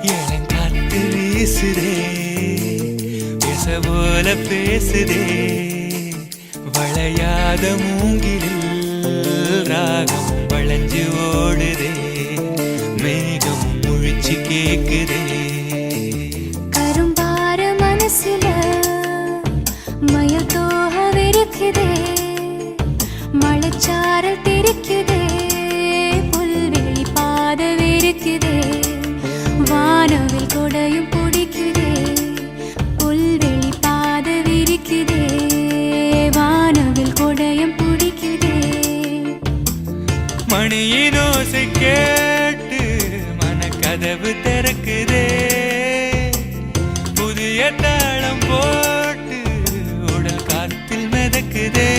இளங்காத்து வீசுதே பேச போல பேசுதே வளையாத மூங்கிலில் ராகம் வளைஞ்சு ஓடுதே மேகம் முழிச்சு கேக்குதே கரும்பார மனசுல மயத்தோக விருக்குதே மழைச்சாரல் தெரிக்குதே புல்வெளி பாத விருக்குதே வானவில் கொடையும் பிடிக்குதே புல்வெளி பாத விரிக்குதே வானவில் கொடையும் பிடிக்குதே மணியின் ஓசை கேட்டு மனக்கதவு திறக்குதே புதிய தாளம் போட்டு உடல் காத்தில் மிதக்குதே